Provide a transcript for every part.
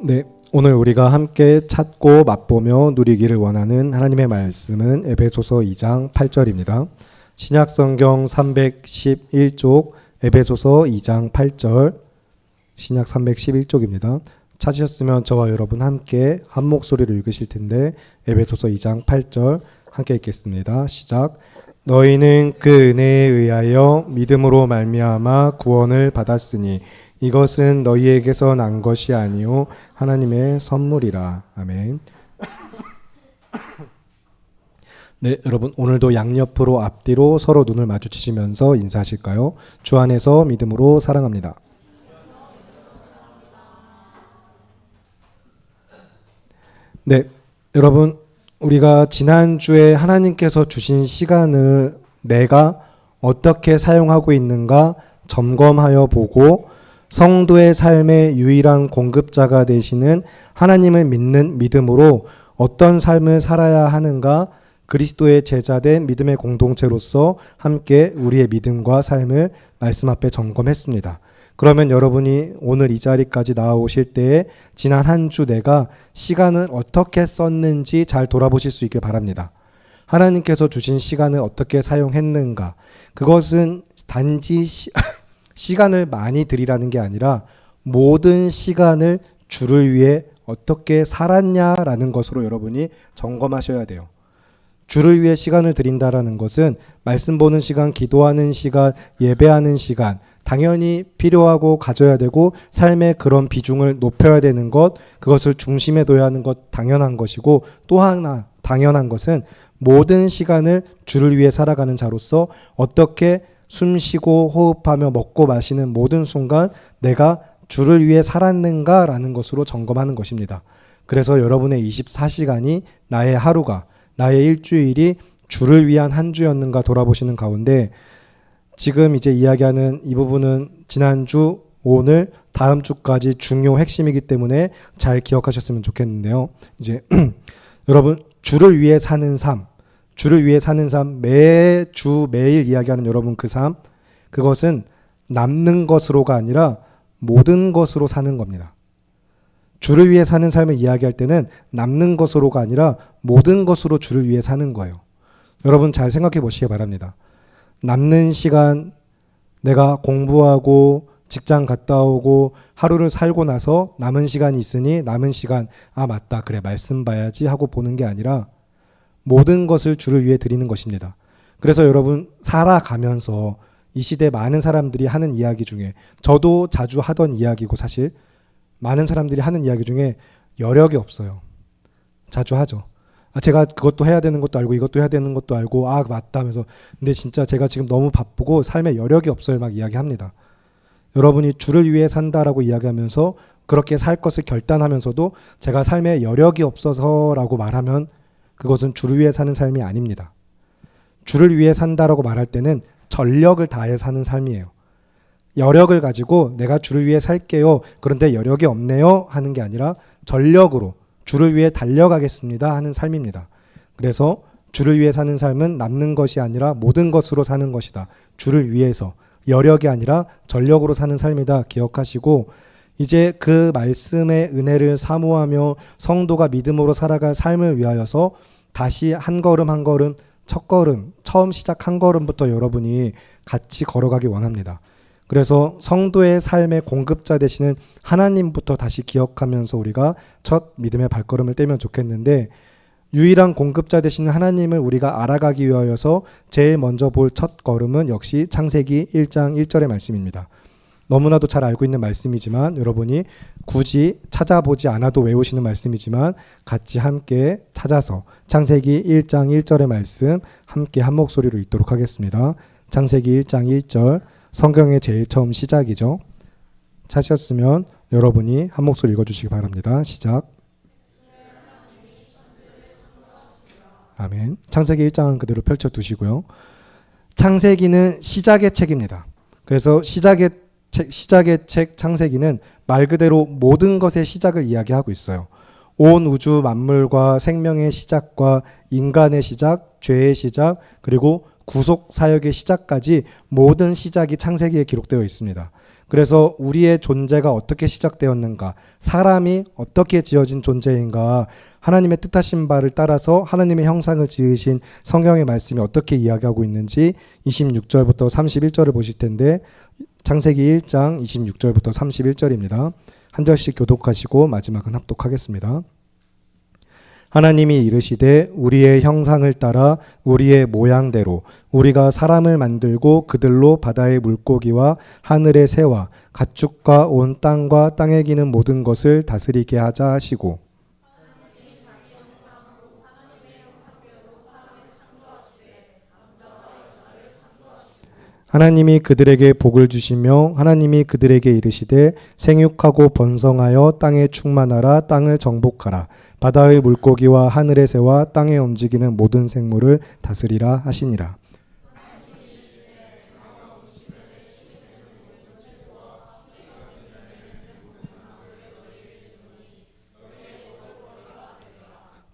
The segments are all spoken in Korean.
네, 오늘 우리가 함께 찾고 맛보며 누리기를 원하는 하나님의 말씀은 에베소서 2장 8절입니다. 신약성경 311쪽 에베소서 2장 8절 신약 311쪽입니다. 찾으셨으면 저와 여러분 함께 한 목소리로 읽으실 텐데 에베소서 2장 8절 함께 읽겠습니다. 시작. 너희는 그 은혜에 의하여 믿음으로 말미암아 구원을 받았으니 이것은 너희에게서 난 것이 아니요 하나님의 선물이라. 아멘. 네, 여러분 오늘도 양옆으로 앞뒤로 서로 눈을 마주치시면서 인사하실까요? 주 안에서 믿음으로 사랑합니다. 네, 여러분 우리가 지난주에 하나님께서 주신 시간을 내가 어떻게 사용하고 있는가 점검하여 보고 성도의 삶의 유일한 공급자가 되시는 하나님을 믿는 믿음으로 어떤 삶을 살아야 하는가 그리스도의 제자된 믿음의 공동체로서 함께 우리의 믿음과 삶을 말씀 앞에 점검했습니다. 그러면 여러분이 오늘 이 자리까지 나오실 때에 지난 한 주 내가 시간을 어떻게 썼는지 잘 돌아보실 수 있길 바랍니다. 하나님께서 주신 시간을 어떻게 사용했는가, 그것은 단지 시간을 많이 드리라는 게 아니라 모든 시간을 주를 위해 어떻게 살았냐라는 것으로 여러분이 점검하셔야 돼요. 주를 위해 시간을 드린다라는 것은 말씀 보는 시간, 기도하는 시간, 예배하는 시간, 당연히 필요하고 가져야 되고 삶의 그런 비중을 높여야 되는 것, 그것을 중심에 둬야 하는 것 당연한 것이고, 또 하나 당연한 것은 모든 시간을 주를 위해 살아가는 자로서 어떻게 숨쉬고 호흡하며 먹고 마시는 모든 순간 내가 주를 위해 살았는가라는 것으로 점검하는 것입니다. 그래서 여러분의 24시간이 나의 하루가, 나의 일주일이 주를 위한 한 주였는가 돌아보시는 가운데, 지금 이제 이야기하는 이 부분은 지난주, 오늘, 다음 주까지 중요 핵심이기 때문에 잘 기억하셨으면 좋겠는데요. 이제 여러분 주를 위해 사는 삶, 주를 위해 사는 삶, 매주 매일 이야기하는 여러분 그 삶, 그것은 남는 것으로가 아니라 모든 것으로 사는 겁니다. 주를 위해 사는 삶을 이야기할 때는 남는 것으로가 아니라 모든 것으로 주를 위해 사는 거예요. 여러분 잘 생각해 보시기 바랍니다. 남는 시간, 내가 공부하고 직장 갔다 오고 하루를 살고 나서 남은 시간이 있으니 남은 시간, 아 맞다, 그래 말씀 봐야지 하고 보는 게 아니라 모든 것을 주를 위해 드리는 것입니다. 그래서 여러분 살아가면서 이 시대 많은 사람들이 하는 이야기 중에, 저도 자주 하던 이야기고 사실 많은 사람들이 하는 이야기 중에 여력이 없어요. 자주 하죠. 제가 그것도 해야 되는 것도 알고 이것도 해야 되는 것도 알고 아 맞다 하면서, 근데 진짜 제가 지금 너무 바쁘고 삶에 여력이 없어요 막 이야기합니다. 여러분이 주를 위해 산다라고 이야기하면서 그렇게 살 것을 결단하면서도 제가 삶에 여력이 없어서라고 말하면 그것은 주를 위해 사는 삶이 아닙니다. 주를 위해 산다라고 말할 때는 전력을 다해 사는 삶이에요. 여력을 가지고 내가 주를 위해 살게요, 그런데 여력이 없네요 하는 게 아니라 전력으로 주를 위해 달려가겠습니다 하는 삶입니다. 그래서 주를 위해 사는 삶은 남는 것이 아니라 모든 것으로 사는 것이다. 주를 위해서, 여력이 아니라 전력으로 사는 삶이다 기억하시고, 이제 그 말씀의 은혜를 사모하며 성도가 믿음으로 살아갈 삶을 위하여서 다시 한 걸음 한 걸음, 첫 걸음, 처음 시작한 걸음부터 여러분이 같이 걸어가기 원합니다. 그래서 성도의 삶의 공급자 되시는 하나님부터 다시 기억하면서 우리가 첫 믿음의 발걸음을 떼면 좋겠는데, 유일한 공급자 되시는 하나님을 우리가 알아가기 위하여서 제일 먼저 볼 첫 걸음은 역시 창세기 1장 1절의 말씀입니다. 너무나도 잘 알고 있는 말씀이지만 여러분이 굳이 찾아보지 않아도 외우시는 말씀이지만 같이 함께 찾아서 창세기 1장 1절의 말씀 함께 한 목소리로 읽도록 하겠습니다. 창세기 1장 1절, 성경의 제일 처음 시작이죠. 찾으셨으면 여러분이 한 목소리 읽어주시기 바랍니다. 시작. 아멘. 창세기 1장은 그대로 펼쳐두시고요. 창세기는 시작의 책입니다. 그래서 시작의 책 창세기는 말 그대로 모든 것의 시작을 이야기하고 있어요. 온 우주 만물과 생명의 시작과 인간의 시작, 죄의 시작, 그리고 구속 사역의 시작까지 모든 시작이 창세기에 기록되어 있습니다. 그래서 우리의 존재가 어떻게 시작되었는가, 사람이 어떻게 지어진 존재인가, 하나님의 뜻하신 바를 따라서 하나님의 형상을 지으신 성경의 말씀이 어떻게 이야기하고 있는지 26절부터 31절을 보실 텐데, 창세기 1장 26절부터 31절입니다. 한 절씩 교독하시고 마지막은 합독하겠습니다. 하나님이 이르시되 우리의 형상을 따라 우리의 모양대로 우리가 사람을 만들고 그들로 바다의 물고기와 하늘의 새와 가축과 온 땅과 땅에 기는 모든 것을 다스리게 하자 하시고, 하나님이 그들에게 복을 주시며 하나님이 그들에게 이르시되 생육하고 번성하여 땅에 충만하라. 땅을 정복하라. 바다의 물고기와 하늘의 새와 땅에 움직이는 모든 생물을 다스리라 하시니라.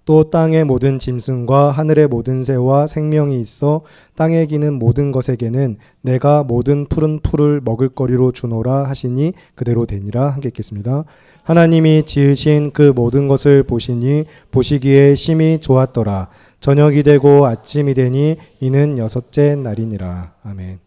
또 땅의 모든 짐승과 하늘의 모든 새와 생명이 있어 땅에 기는 모든 것에게는 내가 모든 푸른 풀을 먹을거리로 주노라 하시니 그대로 되니라. 함께 읽겠습니다. 하나님이 지으신 그 모든 것을 보시니 보시기에 심히 좋았더라. 저녁이 되고 아침이 되니 이는 여섯째 날이니라. 아멘.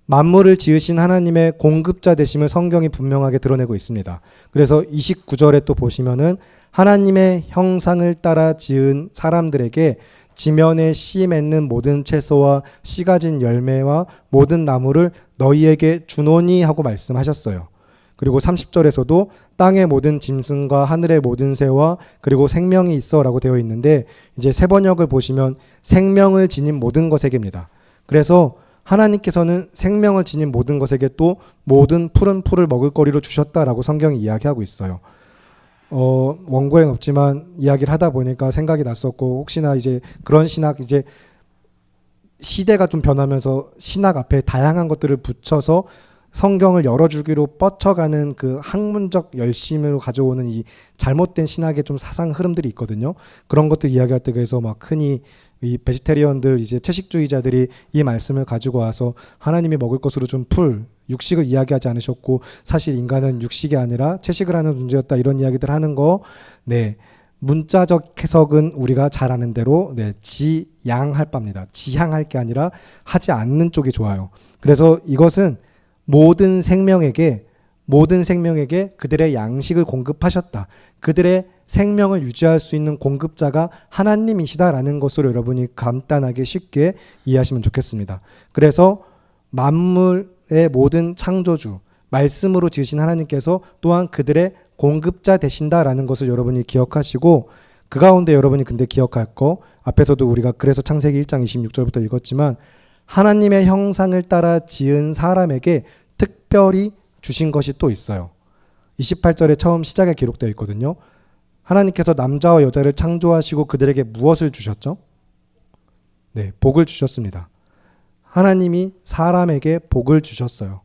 만물을 지으신 하나님의 공급자 되심을 성경이 분명하게 드러내고 있습니다. 그래서 29절에 또 보시면은 하나님의 형상을 따라 지은 사람들에게 지면에 씨 맺는 모든 채소와 씨 가진 열매와 모든 나무를 너희에게 주노니 하고 말씀하셨어요. 그리고 30절에서도 땅의 모든 짐승과 하늘의 모든 새와 그리고 생명이 있어 라고 되어 있는데, 이제 세 번역을 보시면 생명을 지닌 모든 것에게입니다. 그래서 하나님께서는 생명을 지닌 모든 것에게 또 모든 푸른 풀을 먹을거리로 주셨다라고 성경이 이야기하고 있어요. 원고에는 없지만 이야기를 하다 보니까 생각이 났었고, 혹시나 이제 그런 신학, 이제 시대가 좀 변하면서 신학 앞에 다양한 것들을 붙여서 성경을 열어주기로 뻗쳐가는 그 학문적 열심을 가져오는 이 잘못된 신학의 좀 사상 흐름들이 있거든요. 그런 것들 이야기할 때 그래서 막 흔히 이 베지테리언들, 이제 채식주의자들이 이 말씀을 가지고 와서 하나님이 먹을 것으로 준 풀, 육식을 이야기하지 않으셨고 사실 인간은 육식이 아니라 채식을 하는 존재였다, 이런 이야기들 하는 거, 네, 문자적 해석은 우리가 잘 아는 대로 네, 지양할 바입니다. 지향할 게 아니라 하지 않는 쪽이 좋아요. 그래서 이것은 모든 생명에게 그들의 양식을 공급하셨다. 그들의 생명을 유지할 수 있는 공급자가 하나님이시다라는 것으로 여러분이 간단하게 쉽게 이해하시면 좋겠습니다. 그래서 만물의 모든 창조주, 말씀으로 지으신 하나님께서 또한 그들의 공급자 되신다라는 것을 여러분이 기억하시고, 그 가운데 여러분이 근데 기억할 거, 앞에서도 우리가 그래서 창세기 1장 26절부터 읽었지만 하나님의 형상을 따라 지은 사람에게 특별히 주신 것이 또 있어요. 28절에 처음 시작에 기록되어 있거든요. 하나님께서 남자와 여자를 창조하시고 그들에게 무엇을 주셨죠? 네, 복을 주셨습니다. 하나님이 사람에게 복을 주셨어요.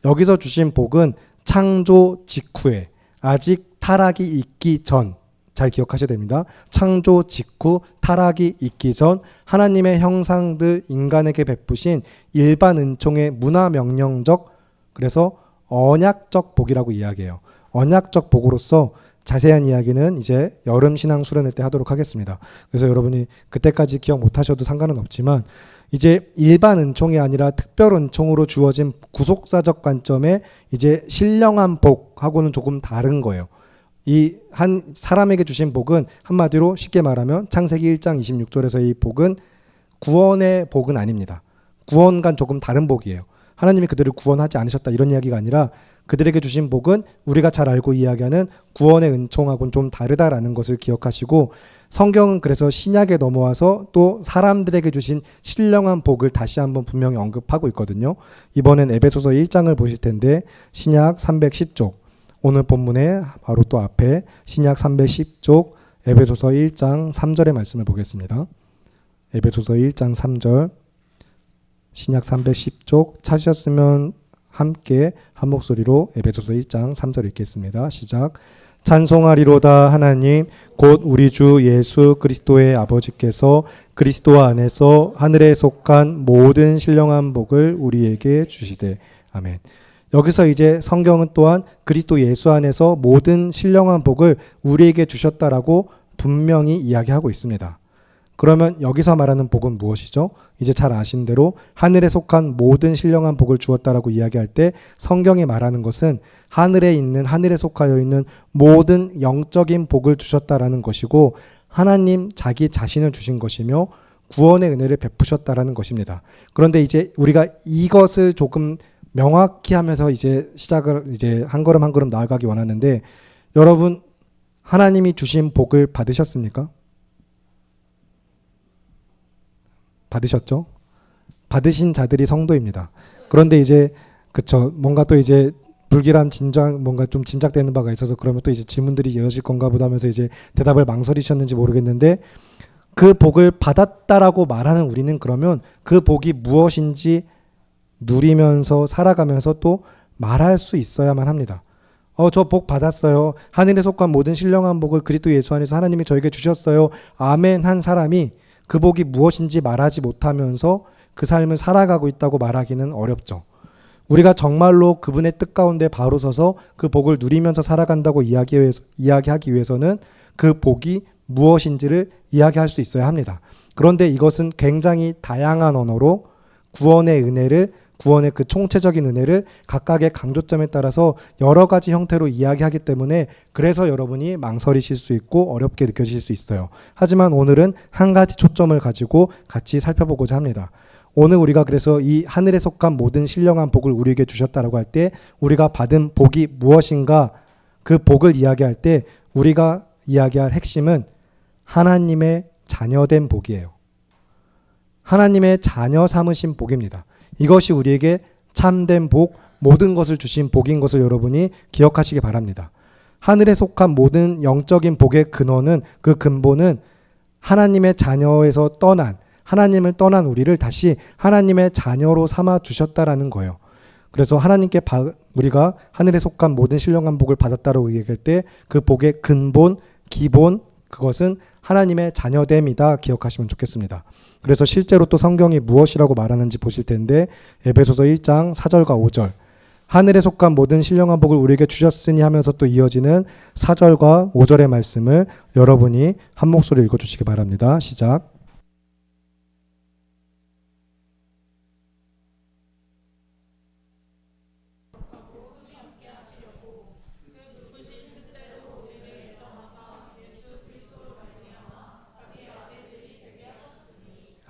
여기서 주신 복은 창조 직후에, 아직 타락이 있기 전, 잘 기억하셔야 됩니다. 창조 직후 타락이 있기 전 하나님의 형상들 인간에게 베푸신 일반 은총의 문화명령적, 그래서 언약적 복이라고 이야기해요. 언약적 복으로서 자세한 이야기는 이제 여름 신앙 수련회 때 하도록 하겠습니다. 그래서 여러분이 그때까지 기억 못하셔도 상관은 없지만, 이제 일반 은총이 아니라 특별 은총으로 주어진 구속사적 관점의 이제 신령한 복하고는 조금 다른 거예요. 이 한 사람에게 주신 복은 한마디로 쉽게 말하면 창세기 1장 26절에서 이 복은 구원의 복은 아닙니다. 구원과는 조금 다른 복이에요. 하나님이 그들을 구원하지 않으셨다, 이런 이야기가 아니라 그들에게 주신 복은 우리가 잘 알고 이야기하는 구원의 은총하고는 좀 다르다라는 것을 기억하시고, 성경은 그래서 신약에 넘어와서 또 사람들에게 주신 신령한 복을 다시 한번 분명히 언급하고 있거든요. 이번엔 에베소서 1장을 보실 텐데, 신약 310쪽, 오늘 본문에 바로 또 앞에 신약 310쪽 에베소서 1장 3절의 말씀을 보겠습니다. 에베소서 1장 3절, 신약 310쪽 찾으셨으면 함께 한 목소리로 에베소서 1장 3절 읽겠습니다. 시작. 찬송하리로다 하나님 곧 우리 주 예수 그리스도의 아버지께서 그리스도 안에서 하늘에 속한 모든 신령한 복을 우리에게 주시되. 아멘. 여기서 이제 성경은 또한 그리스도 예수 안에서 모든 신령한 복을 우리에게 주셨다라고 분명히 이야기하고 있습니다. 그러면 여기서 말하는 복은 무엇이죠? 이제 잘 아신 대로 하늘에 속한 모든 신령한 복을 주었다라고 이야기할 때 성경이 말하는 것은 하늘에 있는, 하늘에 속하여 있는 모든 영적인 복을 주셨다라는 것이고, 하나님 자기 자신을 주신 것이며 구원의 은혜를 베푸셨다라는 것입니다. 그런데 이제 우리가 이것을 조금 명확히 하면서 이제 시작을 이제 한 걸음 한 걸음 나아가기 원하는데, 여러분 하나님이 주신 복을 받으셨습니까? 받으셨죠? 받으신 자들이 성도입니다. 그런데 이제 그쵸, 뭔가 또 이제 불길함 진정 뭔가 좀 짐작되는 바가 있어서 그러면 또 이제 질문들이 이어질 건가 보다 하면서 이제 대답을 망설이셨는지 모르겠는데, 그 복을 받았다라고 말하는 우리는 그러면 그 복이 무엇인지 누리면서 살아가면서 또 말할 수 있어야만 합니다. 저 복 받았어요. 하늘에 속한 모든 신령한 복을 그리스도 예수 안에서 하나님이 저에게 주셨어요. 아멘 한 사람이 그 복이 무엇인지 말하지 못하면서 그 삶을 살아가고 있다고 말하기는 어렵죠. 우리가 정말로 그분의 뜻 가운데 바로 서서 그 복을 누리면서 살아간다고 이야기하기 위해서는 그 복이 무엇인지를 이야기할 수 있어야 합니다. 그런데 이것은 굉장히 다양한 언어로 구원의 은혜를, 구원의 그 총체적인 은혜를 각각의 강조점에 따라서 여러 가지 형태로 이야기하기 때문에 그래서 여러분이 망설이실 수 있고 어렵게 느껴질 수 있어요. 하지만 오늘은 한 가지 초점을 가지고 같이 살펴보고자 합니다. 오늘 우리가 그래서 이 하늘에 속한 모든 신령한 복을 우리에게 주셨다라고 할 때 우리가 받은 복이 무엇인가, 그 복을 이야기할 때 우리가 이야기할 핵심은 하나님의 자녀된 복이에요. 하나님의 자녀 삼으신 복입니다. 이것이 우리에게 참된 복, 모든 것을 주신 복인 것을 여러분이 기억하시기 바랍니다. 하늘에 속한 모든 영적인 복의 근원은, 그 근본은 하나님의 자녀에서 떠난, 하나님을 떠난 우리를 다시 하나님의 자녀로 삼아 주셨다라는 거예요. 그래서 하나님께 우리가 하늘에 속한 모든 신령한 복을 받았다라고 얘기할 때 그 복의 근본, 기본, 그것은 하나님의 자녀됨이다 기억하시면 좋겠습니다. 그래서 실제로 또 성경이 무엇이라고 말하는지 보실 텐데, 에베소서 1장 4절과 5절, 하늘에 속한 모든 신령한 복을 우리에게 주셨으니 하면서 또 이어지는 4절과 5절의 말씀을 여러분이 한 목소리 읽어주시기 바랍니다. 시작.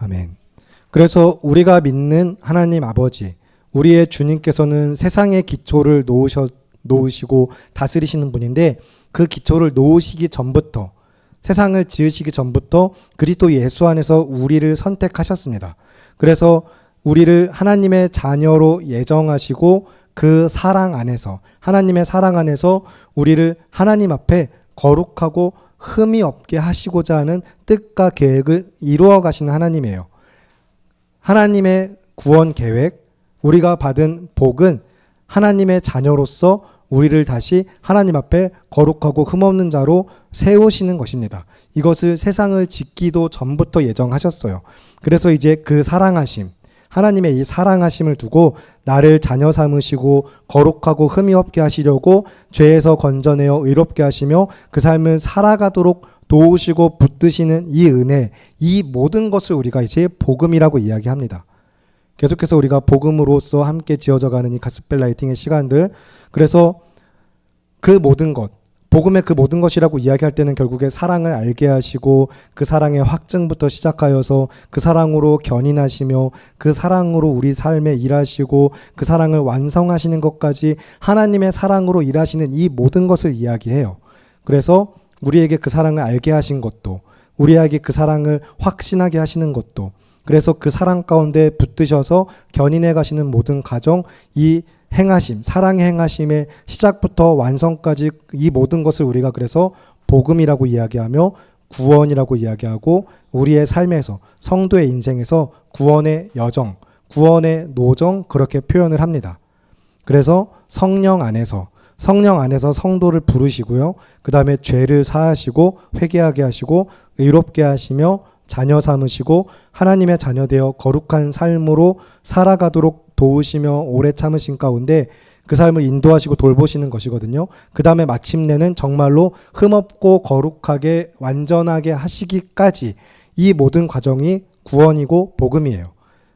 아멘. 그래서 우리가 믿는 하나님 아버지, 우리의 주님께서는 세상의 기초를 놓으시고 다스리시는 분인데, 그 기초를 놓으시기 전부터, 세상을 지으시기 전부터 그리스도 예수 안에서 우리를 선택하셨습니다. 그래서 우리를 하나님의 자녀로 예정하시고 그 사랑 안에서, 하나님의 사랑 안에서 우리를 하나님 앞에 거룩하고 흠이 없게 하시고자 하는 뜻과 계획을 이루어 가시는 하나님이에요. 하나님의 구원 계획, 우리가 받은 복은 하나님의 자녀로서 우리를 다시 하나님 앞에 거룩하고 흠없는 자로 세우시는 것입니다. 이것을 세상을 짓기도 전부터 예정하셨어요. 그래서 이제 그 사랑하심, 하나님의 이 사랑하심을 두고 나를 자녀 삼으시고 거룩하고 흠이 없게 하시려고 죄에서 건져내어 의롭게 하시며 그 삶을 살아가도록 도우시고 붙드시는 이 은혜, 이 모든 것을 우리가 이제 복음이라고 이야기합니다. 계속해서 우리가 복음으로서 함께 지어져가는 이 가스펠 라이팅의 시간들, 그래서 그 모든 것, 복음의 그 모든 것이라고 이야기할 때는 결국에 사랑을 알게 하시고 그 사랑의 확증부터 시작하여서 그 사랑으로 견인하시며 그 사랑으로 우리 삶에 일하시고 그 사랑을 완성하시는 것까지 하나님의 사랑으로 일하시는 이 모든 것을 이야기해요. 그래서 우리에게 그 사랑을 알게 하신 것도, 우리에게 그 사랑을 확신하게 하시는 것도, 그래서 그 사랑 가운데 붙드셔서 견인해 가시는 모든 과정, 이 행하심, 사랑의 행하심의 시작부터 완성까지 이 모든 것을 우리가 그래서 복음이라고 이야기하며 구원이라고 이야기하고, 우리의 삶에서, 성도의 인생에서 구원의 여정, 구원의 노정, 그렇게 표현을 합니다. 그래서 성령 안에서 성도를 부르시고요. 그 다음에 죄를 사하시고 회개하게 하시고 의롭게 하시며 자녀 삼으시고 하나님의 자녀되어 거룩한 삶으로 살아가도록 도우시며 오래 참으신 가운데 그 삶을 인도하시고 돌보시는 것이거든요. 그 다음에 마침내는 정말로 흠없고 거룩하게 완전하게 하시기까지 이 모든 과정이 구원이고 복음이에요.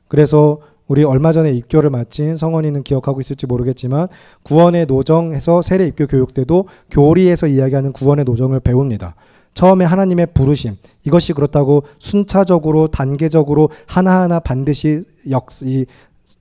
그래서 우리 얼마 전에 입교를 마친 성원이는 기억하고 있을지 모르겠지만 구원의 노정에서 세례 입교 교육 때도 교리에서 이야기하는 구원의 노정을 배웁니다. 처음에 하나님의 부르심, 이것이 그렇다고 순차적으로 단계적으로 하나하나 반드시 이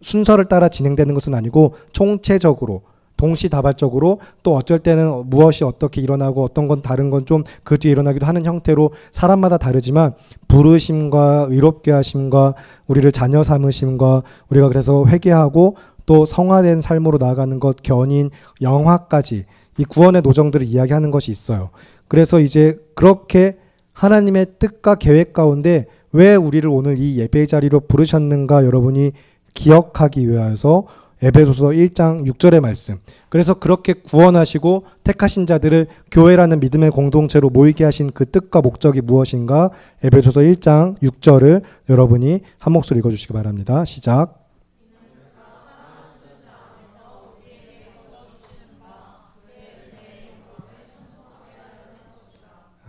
순서를 따라 진행되는 것은 아니고 총체적으로 동시다발적으로 또 어쩔 때는 무엇이 어떻게 일어나고 어떤 건 다른 건 좀 그 뒤에 일어나기도 하는 형태로 사람마다 다르지만 부르심과 의롭게 하심과 우리를 자녀 삼으심과 우리가 그래서 회개하고 또 성화된 삶으로 나아가는 것 견인 영화까지 이 구원의 노정들을 이야기하는 것이 있어요. 그래서 이제 그렇게 하나님의 뜻과 계획 가운데 왜 우리를 오늘 이 예배의 자리로 부르셨는가 여러분이 기억하기 위하여서 에베소서 1장 6절의 말씀. 그래서 그렇게 구원하시고 택하신 자들을 교회라는 믿음의 공동체로 모이게 하신 그 뜻과 목적이 무엇인가? 에베소서 1장 6절을 여러분이 한 목소리 읽어주시기 바랍니다. 시작.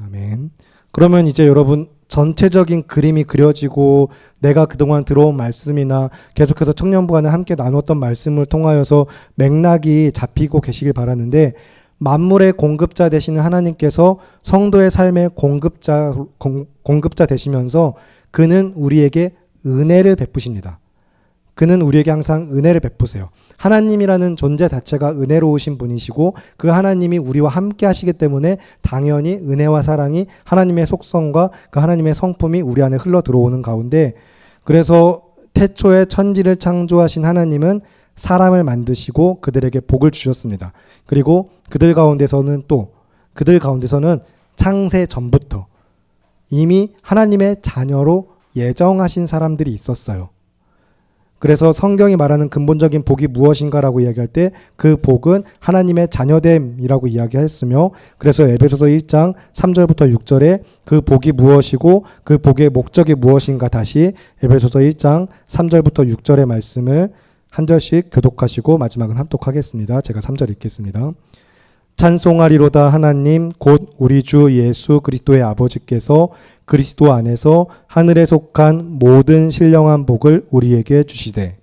아멘. 그러면 이제 여러분 전체적인 그림이 그려지고 내가 그동안 들어온 말씀이나 계속해서 청년부간에 함께 나눴던 말씀을 통하여서 맥락이 잡히고 계시길 바라는데 만물의 공급자 되시는 하나님께서 성도의 삶의 공급자 되시면서 그는 우리에게 은혜를 베푸십니다. 그는 우리에게 항상 은혜를 베푸세요. 하나님이라는 존재 자체가 은혜로우신 분이시고 그 하나님이 우리와 함께 하시기 때문에 당연히 은혜와 사랑이 하나님의 속성과 그 하나님의 성품이 우리 안에 흘러 들어오는 가운데 그래서 태초에 천지를 창조하신 하나님은 사람을 만드시고 그들에게 복을 주셨습니다. 그리고 그들 가운데서는 창세 전부터 이미 하나님의 자녀로 예정하신 사람들이 있었어요. 그래서 성경이 말하는 근본적인 복이 무엇인가라고 이야기할 때 그 복은 하나님의 자녀됨이라고 이야기했으며 그래서 에베소서 1장 3절부터 6절에 그 복이 무엇이고 그 복의 목적이 무엇인가 다시 에베소서 1장 3절부터 6절의 말씀을 한 절씩 교독하시고 마지막은 합독하겠습니다. 제가 3절 읽겠습니다. 찬송하리로다 하나님 곧 우리 주 예수 그리스도의 아버지께서 그리스도 안에서 하늘에 속한 모든 신령한 복을 우리에게 주시되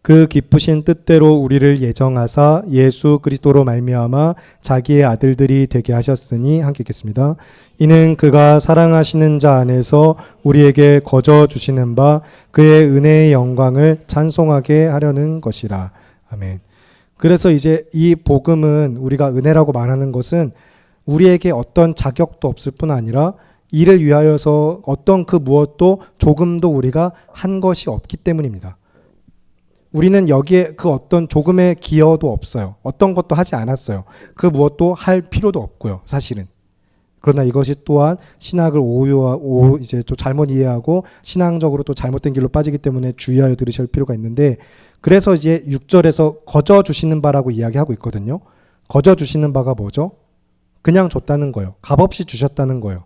그 기쁘신 뜻대로 우리를 예정하사 예수 그리스도로 말미암아 자기의 아들들이 되게 하셨으니 함께 읽겠습니다. 이는 그가 사랑하시는 자 안에서 우리에게 거저 주시는 바 그의 은혜의 영광을 찬송하게 하려는 것이라. 아멘. 그래서 이제 이 복음은 우리가 은혜라고 말하는 것은 우리에게 어떤 자격도 없을 뿐 아니라 이를 위하여서 어떤 그 무엇도 조금도 우리가 한 것이 없기 때문입니다. 우리는 여기에 그 어떤 조금의 기여도 없어요. 어떤 것도 하지 않았어요. 그 무엇도 할 필요도 없고요. 사실은. 그러나 이것이 또한 신학을 이제 좀 잘못 이해하고 신앙적으로 또 잘못된 길로 빠지기 때문에 주의하여 들으실 필요가 있는데 그래서 이제 6절에서 거저 주시는 바라고 이야기하고 있거든요. 거저 주시는 바가 뭐죠? 그냥 줬다는 거예요. 값없이 주셨다는 거예요.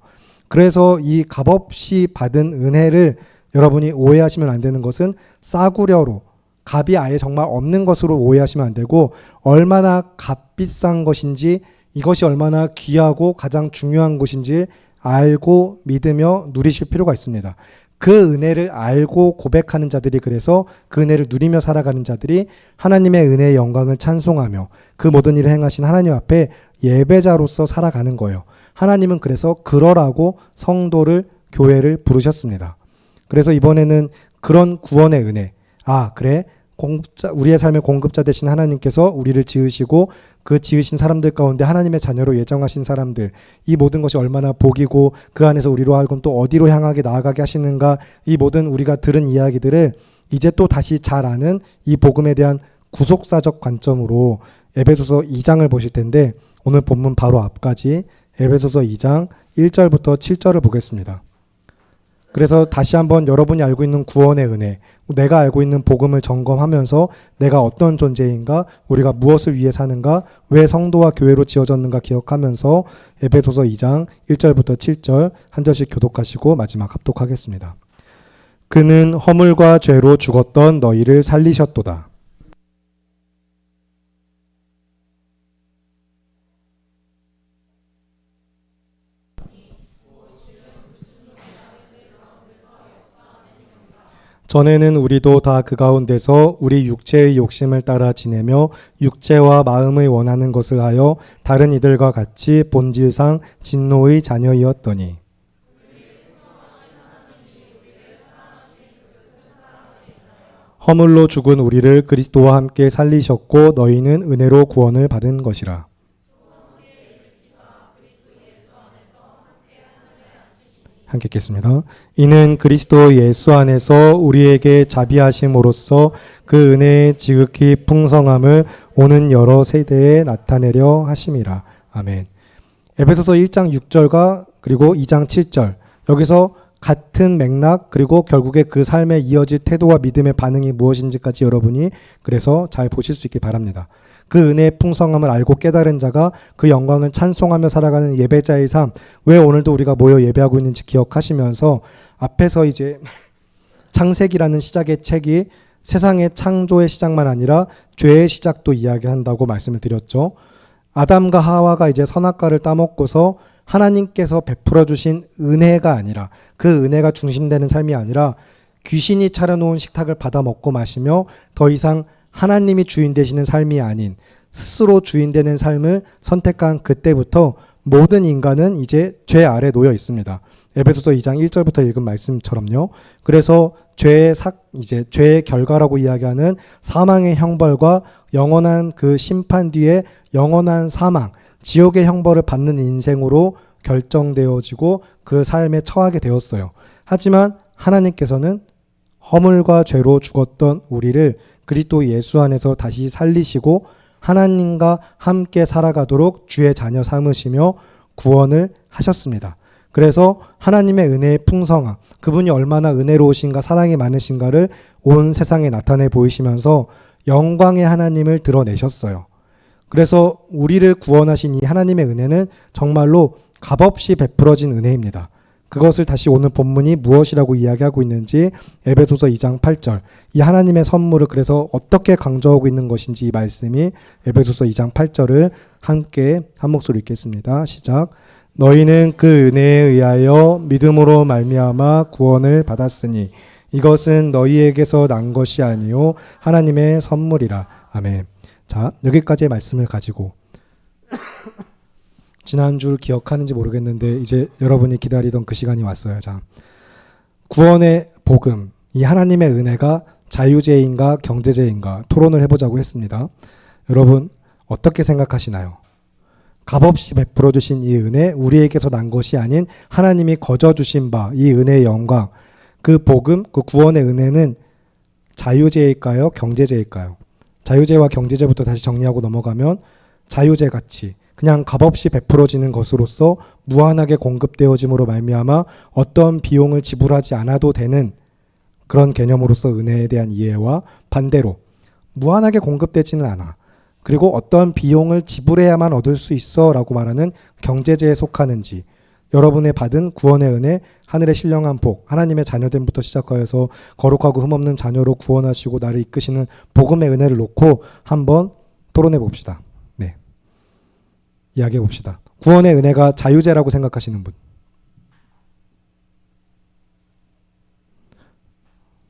그래서 이 값없이 받은 은혜를 여러분이 오해하시면 안 되는 것은 싸구려로 값이 아예 정말 없는 것으로 오해하시면 안 되고 얼마나 값비싼 것인지 이것이 얼마나 귀하고 가장 중요한 것인지 알고 믿으며 누리실 필요가 있습니다. 그 은혜를 알고 고백하는 자들이 그래서 그 은혜를 누리며 살아가는 자들이 하나님의 은혜의 영광을 찬송하며 그 모든 일을 행하신 하나님 앞에 예배자로서 살아가는 거예요. 하나님은 그래서 그러라고 성도를 교회를 부르셨습니다. 그래서 이번에는 그런 구원의 은혜 그래 우리의 삶의 공급자 되신 하나님께서 우리를 지으시고 그 지으신 사람들 가운데 하나님의 자녀로 예정하신 사람들 이 모든 것이 얼마나 복이고 그 안에서 우리로 하여금 또 어디로 향하게 나아가게 하시는가 이 모든 우리가 들은 이야기들을 이제 또 다시 잘 아는 이 복음에 대한 구속사적 관점으로 에베소서 2장을 보실 텐데 오늘 본문 바로 앞까지 에베소서 2장 1절부터 7절을 보겠습니다. 그래서 다시 한번 여러분이 알고 있는 구원의 은혜, 내가 알고 있는 복음을 점검하면서 내가 어떤 존재인가, 우리가 무엇을 위해 사는가, 왜 성도와 교회로 지어졌는가 기억하면서 에베소서 2장 1절부터 7절 한 절씩 교독하시고 마지막 합독하겠습니다. 그는 허물과 죄로 죽었던 너희를 살리셨도다. 전에는 우리도 다 그 가운데서 우리 육체의 욕심을 따라 지내며 육체와 마음의 원하는 것을 하여 다른 이들과 같이 본질상 진노의 자녀이었더니 허물로 죽은 우리를 그리스도와 함께 살리셨고 너희는 은혜로 구원을 받은 것이라. 함께 읽겠습니다. 이는 그리스도 예수 안에서 우리에게 자비하심으로써 그 은혜의 지극히 풍성함을 오는 여러 세대에 나타내려 하심이라. 아멘. 에베소서 1장 6절과 그리고 2장 7절 여기서 같은 맥락 그리고 결국에 그 삶에 이어질 태도와 믿음의 반응이 무엇인지까지 여러분이 그래서 잘 보실 수 있기 바랍니다. 그 은혜의 풍성함을 알고 깨달은 자가 그 영광을 찬송하며 살아가는 예배자의 삶, 왜 오늘도 우리가 모여 예배하고 있는지 기억하시면서 앞에서 이제 창세기라는 시작의 책이 세상의 창조의 시작만 아니라 죄의 시작도 이야기한다고 말씀을 드렸죠. 아담과 하와가 이제 선악과를 따먹고서 하나님께서 베풀어 주신 은혜가 아니라 그 은혜가 중심되는 삶이 아니라 귀신이 차려놓은 식탁을 받아 먹고 마시며 더 이상 하나님이 주인 되시는 삶이 아닌 스스로 주인 되는 삶을 선택한 그때부터 모든 인간은 이제 죄 아래 놓여 있습니다. 에베소서 2장 1절부터 읽은 말씀처럼요. 그래서 죄의 결과라고 이야기하는 사망의 형벌과 영원한 그 심판 뒤에 영원한 사망, 지옥의 형벌을 받는 인생으로 결정되어지고 그 삶에 처하게 되었어요. 하지만 하나님께서는 허물과 죄로 죽었던 우리를 그리스도 예수 안에서 다시 살리시고 하나님과 함께 살아가도록 주의 자녀 삼으시며 구원을 하셨습니다. 그래서 하나님의 은혜의 풍성함, 그분이 얼마나 은혜로우신가 사랑이 많으신가를 온 세상에 나타내 보이시면서 영광의 하나님을 드러내셨어요. 그래서 우리를 구원하신 이 하나님의 은혜는 정말로 값없이 베풀어진 은혜입니다. 그것을 다시 오늘 본문이 무엇이라고 이야기하고 있는지 에베소서 2장 8절 이 하나님의 선물을 그래서 어떻게 강조하고 있는 것인지 이 말씀이 에베소서 2장 8절을 함께 한 목소리 읽겠습니다. 시작. 너희는 그 은혜에 의하여 믿음으로 말미암아 구원을 받았으니 이것은 너희에게서 난 것이 아니요 하나님의 선물이라. 아멘. 자, 여기까지의 말씀을 가지고 지난주를 기억하는지 모르겠는데 이제 여러분이 기다리던 그 시간이 왔어요. 자, 구원의 복음, 이 하나님의 은혜가 자유제인가 경제제인가 토론을 해보자고 했습니다. 여러분 어떻게 생각하시나요? 값없이 베풀어 주신 이 은혜, 우리에게서 난 것이 아닌 하나님이 거저 주신 바 이 은혜의 영광, 그 복음, 그 구원의 은혜는 자유제일까요? 경제제일까요? 자유제와 경제제부터 다시 정리하고 넘어가면 자유제 같이 그냥 값없이 베풀어지는 것으로서 무한하게 공급되어짐으로 말미암아 어떤 비용을 지불하지 않아도 되는 그런 개념으로서 은혜에 대한 이해와 반대로 무한하게 공급되지는 않아. 그리고 어떤 비용을 지불해야만 얻을 수 있어 라고 말하는 경제제에 속하는지 여러분의 받은 구원의 은혜, 하늘의 신령한 복, 하나님의 자녀됨부터 시작하여서 거룩하고 흠없는 자녀로 구원하시고 나를 이끄시는 복음의 은혜를 놓고 한번 토론해 봅시다. 네, 이야기해 봅시다. 구원의 은혜가 자유제라고 생각하시는 분.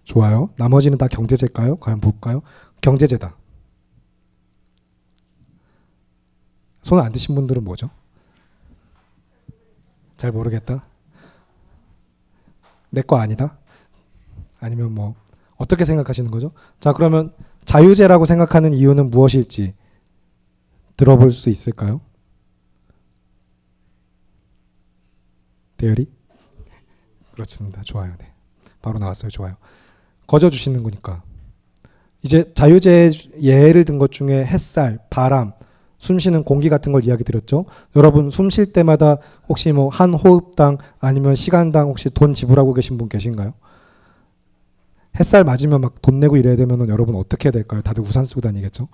좋아요. 나머지는 다 경제제일까요? 과연 볼까요? 경제제다. 손 안 드신 분들은 뭐죠? 잘 모르겠다. 내 거 아니다. 아니면 뭐 어떻게 생각하시는 거죠? 자, 그러면 자유제라고 생각하는 이유는 무엇일지 들어볼 수 있을까요? 대열이? 그렇습니다. 좋아요. 네. 바로 나왔어요. 좋아요. 거저 주시는 거니까. 이제 자유제 예를 든 것 중에 햇살, 바람, 숨 쉬는 공기 같은 걸 이야기 드렸죠. 여러분 숨 쉴 때마다 혹시 뭐 한 호흡당 아니면 시간당 혹시 돈 지불하고 계신 분 계신가요? 햇살 맞으면 막 돈 내고 이래야 되면 여러분 어떻게 해야 될까요? 다들 우산 쓰고 다니겠죠.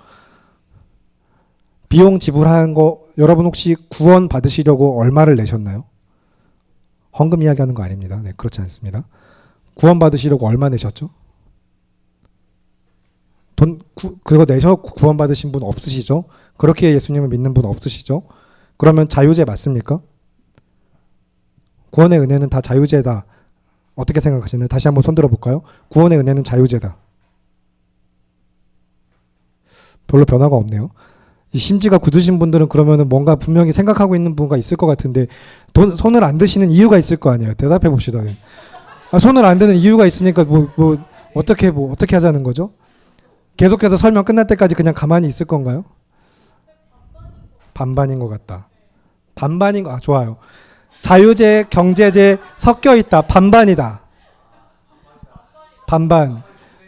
비용 지불한 거 여러분 혹시 구원 받으시려고 얼마를 내셨나요? 헌금 이야기하는 거 아닙니다. 네, 그렇지 않습니다. 구원 받으시려고 얼마 내셨죠? 그거 내셔 구원 받으신 분 없으시죠? 그렇게 예수님을 믿는 분 없으시죠? 그러면 자유제 맞습니까? 구원의 은혜는 다 자유제다. 어떻게 생각하시나요? 다시 한번 손 들어볼까요? 구원의 은혜는 자유제다. 별로 변화가 없네요. 이 심지가 굳으신 분들은 그러면은 뭔가 분명히 생각하고 있는 분가 있을 것 같은데 손을 안 드시는 이유가 있을 거 아니에요. 대답해 봅시다. 손을 안 드는 이유가 있으니까 어떻게 하자는 거죠? 계속해서 설명 끝날 때까지 그냥 가만히 있을 건가요? 반반인 것 같다. 반반인 거 좋아요. 자유제, 경제제 섞여 있다. 반반이다.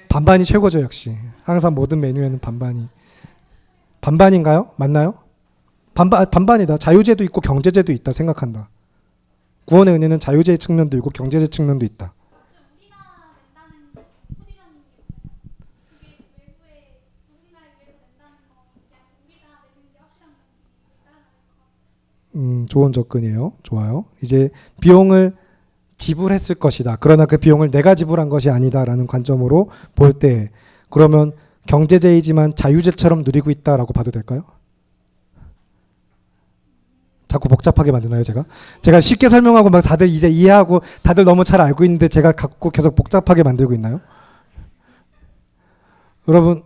반반이 최고죠 역시. 항상 모든 메뉴에는 반반이. 반반인가요? 맞나요? 반반이다. 자유제도 있고 경제제도 있다 생각한다. 구원의 은혜는 자유제의 측면도 있고 경제제 측면도 있다. 좋은 접근이에요. 좋아요. 이제 비용을 지불했을 것이다. 그러나 그 비용을 내가 지불한 것이 아니다라는 관점으로 볼 때 그러면 경제제이지만 자유제처럼 누리고 있다라고 봐도 될까요? 자꾸 복잡하게 만드나요, 제가? 제가 쉽게 설명하고 막 다들 이제 이해하고 다들 너무 잘 알고 있는데 제가 갖고 계속 복잡하게 만들고 있나요? 여러분,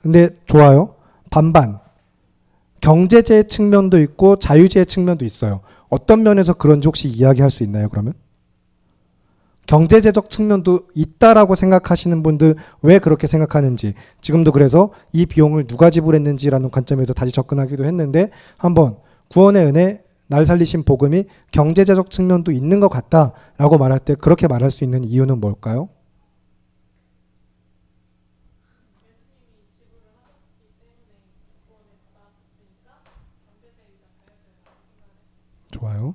근데 좋아요. 반반. 경제제의 측면도 있고 자유제의 측면도 있어요. 어떤 면에서 그런지 혹시 이야기할 수 있나요, 그러면? 경제제적 측면도 있다라고 생각하시는 분들 왜 그렇게 생각하는지 지금도 그래서 이 비용을 누가 지불했는지라는 관점에서 다시 접근하기도 했는데 한번 구원의 은혜 날 살리신 복음이 경제제적 측면도 있는 것 같다라고 말할 때 그렇게 말할 수 있는 이유는 뭘까요? 좋아요.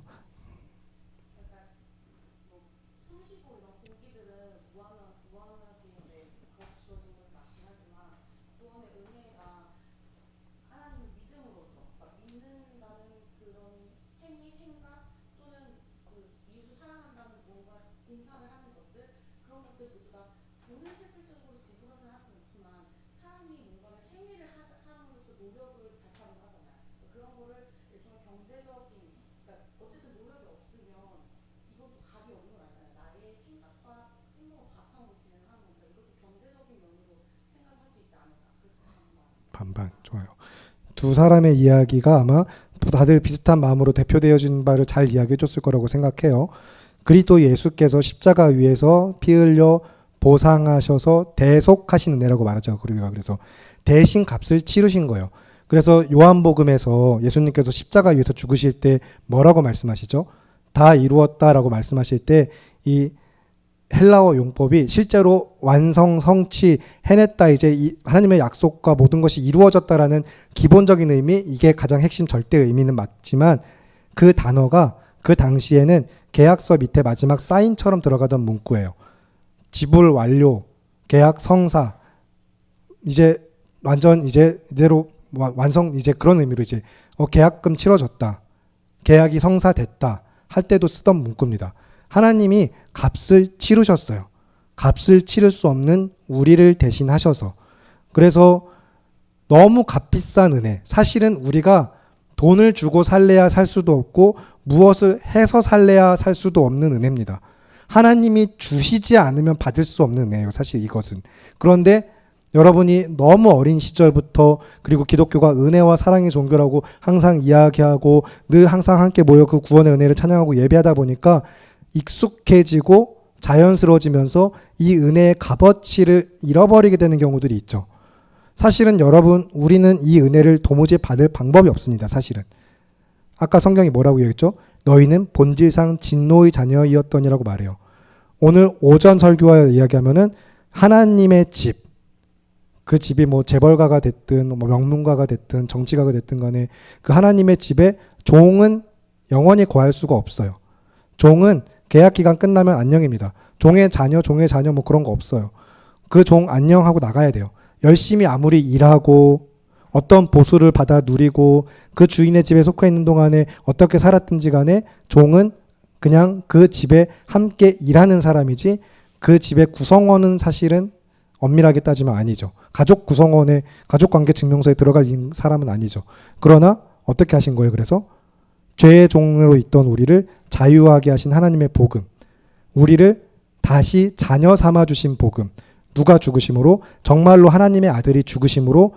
반반. 좋아요. 두 사람의 이야기가 아마 다들 비슷한 마음으로 대표되어진 바를 잘 이야기해 줬을 거라고 생각해요. 그리스도 예수께서 십자가 위에서 피 흘려 보상하셔서 대속하신 은혜라고 말하죠. 그래서 대신 값을 치르신 거예요. 그래서 요한복음에서 예수님께서 십자가 위에서 죽으실 때 뭐라고 말씀하시죠? 다 이루었다라고 말씀하실 때 이 헬라어 용법이 실제로 완성, 성취, 해냈다 이제 이 하나님의 약속과 모든 것이 이루어졌다라는 기본적인 의미 이게 가장 핵심 절대 의미는 맞지만 그 단어가 그 당시에는 계약서 밑에 마지막 사인처럼 들어가던 문구예요. 지불 완료, 계약 성사 이제 완전 이제 이대로 완성 이제 그런 의미로 이제 계약금 치러졌다. 계약이 성사됐다. 할 때도 쓰던 문구입니다. 하나님이 값을 치르셨어요. 값을 치를 수 없는 우리를 대신하셔서. 그래서 너무 값비싼 은혜. 사실은 우리가 돈을 주고 살래야 살 수도 없고 무엇을 해서 살래야 살 수도 없는 은혜입니다. 하나님이 주시지 않으면 받을 수 없는 은혜예요. 사실 이것은. 그런데 여러분이 너무 어린 시절부터 그리고 기독교가 은혜와 사랑의 종교라고 항상 이야기하고 늘 항상 함께 모여 그 구원의 은혜를 찬양하고 예배하다 보니까 익숙해지고 자연스러워지면서 이 은혜의 값어치를 잃어버리게 되는 경우들이 있죠. 사실은 여러분 우리는 이 은혜를 도무지 받을 방법이 없습니다. 사실은. 아까 성경이 뭐라고 얘기했죠? 너희는 본질상 진노의 자녀이었더니라고 말해요. 오늘 오전 설교와 이야기하면은 하나님의 집, 그 집이 뭐 재벌가가 됐든 뭐 명문가가 됐든 정치가가 됐든 간에 그 하나님의 집에 종은 영원히 거할 수가 없어요. 종은 계약 기간 끝나면 안녕입니다. 종의 자녀 뭐 그런 거 없어요. 그 종 안녕하고 나가야 돼요. 열심히 아무리 일하고 어떤 보수를 받아 누리고 그 주인의 집에 속해 있는 동안에 어떻게 살았든지 간에 종은 그냥 그 집에 함께 일하는 사람이지 그 집의 구성원은 사실은 엄밀하게 따지면 아니죠. 가족 구성원의 가족관계 증명서에 들어갈 사람은 아니죠. 그러나 어떻게 하신 거예요? 그래서 죄의 종으로 있던 우리를 자유하게 하신 하나님의 복음, 우리를 다시 자녀 삼아 주신 복음, 누가 죽으심으로 정말로 하나님의 아들이 죽으심으로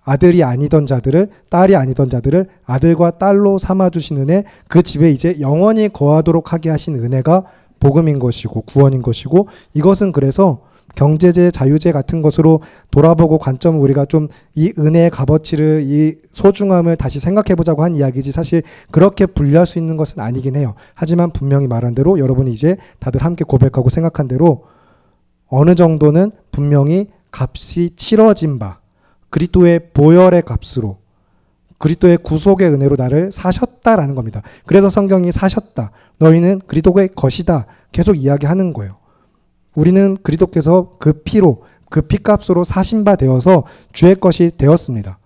아들이 아니던 자들을 딸이 아니던 자들을 아들과 딸로 삼아 주신 은혜, 그 집에 이제 영원히 거하도록 하게 하신 은혜가 복음인 것이고 구원인 것이고, 이것은 그래서 경제제, 자유제 같은 것으로 돌아보고 관점을 우리가 좀 이 은혜의 값어치를, 이 소중함을 다시 생각해 보자고 한 이야기지 사실 그렇게 분리할 수 있는 것은 아니긴 해요. 하지만 분명히 말한 대로 여러분이 이제 다들 함께 고백하고 생각한 대로 어느 정도는 분명히 값이 치러진 바, 그리스도의 보혈의 값으로, 그리스도의 구속의 은혜로 나를 사셨다라는 겁니다. 그래서 성경이 사셨다, 너희는 그리스도의 것이다 계속 이야기하는 거예요. 우리는 그리스도께서 그 피로, 그 피값으로 사신 바 되어서 주의 것이 되었습니다.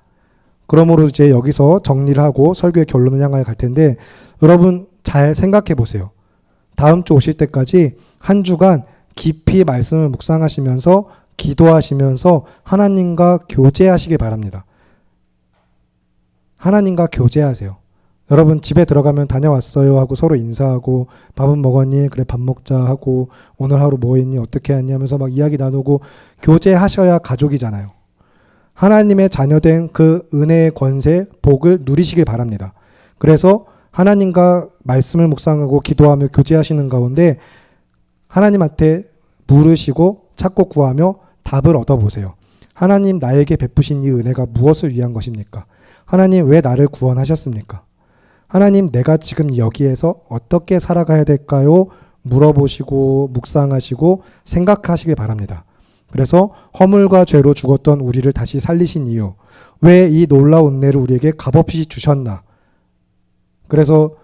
그러므로 이제 여기서 정리를 하고 설교의 결론을 향하여 갈 텐데, 여러분 잘 생각해 보세요. 다음 주 오실 때까지 한 주간 깊이 말씀을 묵상하시면서 기도하시면서 하나님과 교제하시길 바랍니다. 하나님과 교제하세요. 여러분 집에 들어가면 다녀왔어요 하고 서로 인사하고 밥은 먹었니? 그래 밥 먹자 하고 오늘 하루 뭐 했니? 어떻게 했니? 하면서 막 이야기 나누고 교제하셔야 가족이잖아요. 하나님의 자녀된 그 은혜의 권세, 복을 누리시길 바랍니다. 그래서 하나님과 말씀을 묵상하고 기도하며 교제하시는 가운데 하나님한테 물으시고 찾고 구하며 답을 얻어보세요. 하나님, 나에게 베푸신 이 은혜가 무엇을 위한 것입니까? 하나님, 왜 나를 구원하셨습니까? 하나님, 내가 지금 여기에서 어떻게 살아가야 될까요? 물어보시고 묵상하시고 생각하시길 바랍니다. 그래서 허물과 죄로 죽었던 우리를 다시 살리신 이유, 왜 이 놀라운 은혜를 우리에게 값없이 주셨나? 그래서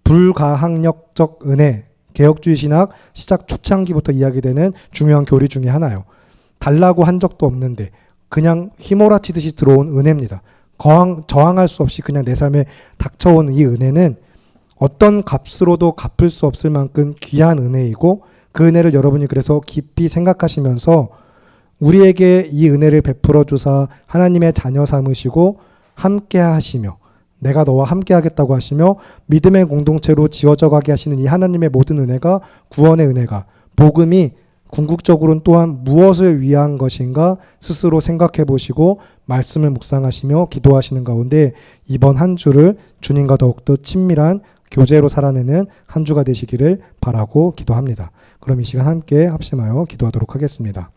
불가항력적 은혜, 개혁주의 신학 시작 초창기부터 이야기되는 중요한 교리 중에 하나요. 달라고 한 적도 없는데 그냥 휘몰아치듯이 들어온 은혜입니다. 저항할 수 없이 그냥 내 삶에 닥쳐온 이 은혜는 어떤 값으로도 갚을 수 없을 만큼 귀한 은혜이고, 그 은혜를 여러분이 그래서 깊이 생각하시면서 우리에게 이 은혜를 베풀어 주사 하나님의 자녀 삼으시고 함께 하시며 내가 너와 함께 하겠다고 하시며 믿음의 공동체로 지어져 가게 하시는 이 하나님의 모든 은혜가, 구원의 은혜가, 복음이 궁극적으로는 또한 무엇을 위한 것인가 스스로 생각해 보시고 말씀을 묵상하시며 기도하시는 가운데 이번 한 주를 주님과 더욱더 친밀한 교제로 살아내는 한 주가 되시기를 바라고 기도합니다. 그럼 이 시간 함께 합심하여 기도하도록 하겠습니다.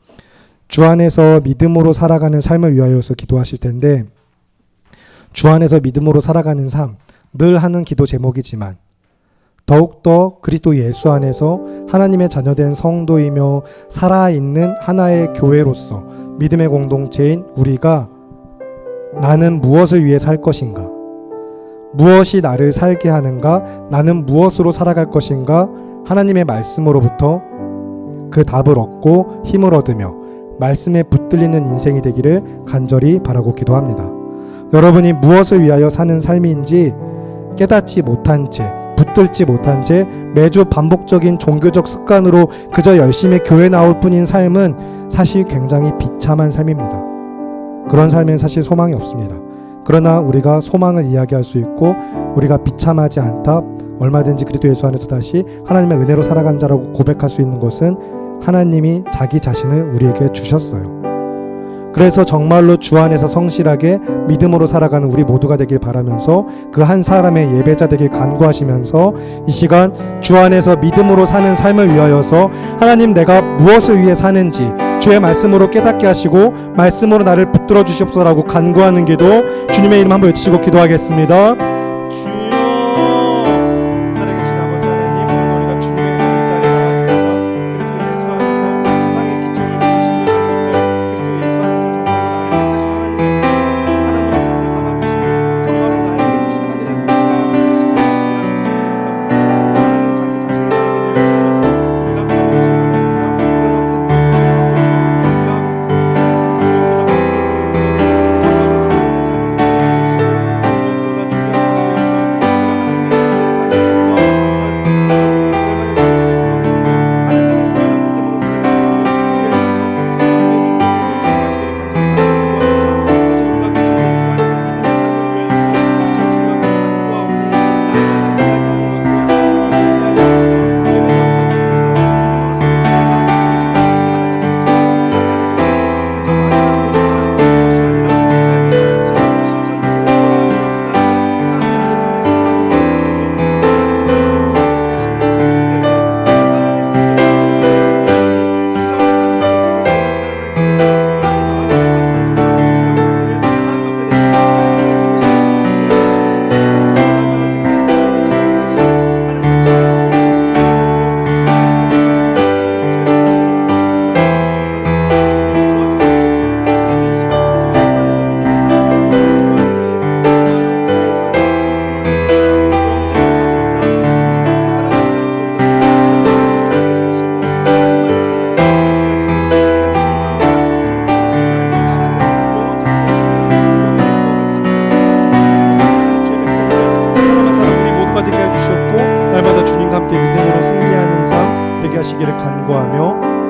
주 안에서 믿음으로 살아가는 삶을 위하여서 기도하실 텐데, 주 안에서 믿음으로 살아가는 삶, 늘 하는 기도 제목이지만 더욱더 그리스도 예수 안에서 하나님의 자녀된 성도이며 살아있는 하나의 교회로서 믿음의 공동체인 우리가 나는 무엇을 위해 살 것인가? 무엇이 나를 살게 하는가? 나는 무엇으로 살아갈 것인가? 하나님의 말씀으로부터 그 답을 얻고 힘을 얻으며 말씀에 붙들리는 인생이 되기를 간절히 바라고 기도합니다. 여러분이 무엇을 위하여 사는 삶인지 깨닫지 못한 채, 붙들지 못한 채 매주 반복적인 종교적 습관으로 그저 열심히 교회 나올 뿐인 삶은 사실 굉장히 비참한 삶입니다. 그런 삶엔 사실 소망이 없습니다. 그러나 우리가 소망을 이야기할 수 있고 우리가 비참하지 않다, 얼마든지 그리스도 예수 안에서 다시 하나님의 은혜로 살아간 자라고 고백할 수 있는 것은 하나님이 자기 자신을 우리에게 주셨어요. 그래서 정말로 주 안에서 성실하게 믿음으로 살아가는 우리 모두가 되길 바라면서 그 한 사람의 예배자 되길 간구하시면서 이 시간 주 안에서 믿음으로 사는 삶을 위하여서 하나님, 내가 무엇을 위해 사는지 주의 말씀으로 깨닫게 하시고 말씀으로 나를 붙들어 주시옵소서라고 간구하는 기도, 주님의 이름 한번 외치고 기도하겠습니다.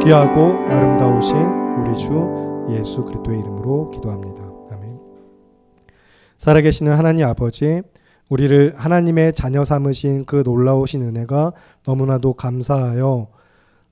귀하고 아름다우신 우리 주 예수 그리스도의 이름으로 기도합니다. 아멘. 살아계시는 하나님 아버지, 우리를 하나님의 자녀 삼으신 그 놀라우신 은혜가 너무나도 감사하여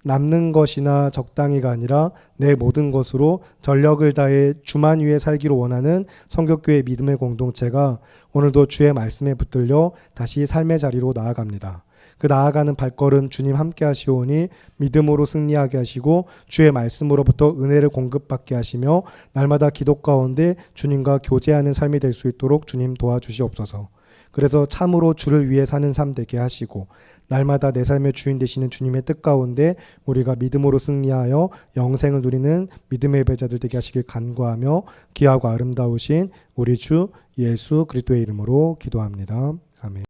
남는 것이나 적당히가 아니라 내 모든 것으로 전력을 다해 주만 위해 살기로 원하는 성격교회 믿음의 공동체가 오늘도 주의 말씀에 붙들려 다시 삶의 자리로 나아갑니다. 그 나아가는 발걸음 주님 함께 하시오니 믿음으로 승리하게 하시고 주의 말씀으로부터 은혜를 공급받게 하시며 날마다 기도 가운데 주님과 교제하는 삶이 될 수 있도록 주님 도와주시옵소서. 그래서 참으로 주를 위해 사는 삶 되게 하시고 날마다 내 삶의 주인 되시는 주님의 뜻 가운데 우리가 믿음으로 승리하여 영생을 누리는 믿음의 예배자들 되게 하시길 간구하며 귀하고 아름다우신 우리 주 예수 그리스도의 이름으로 기도합니다. 아멘.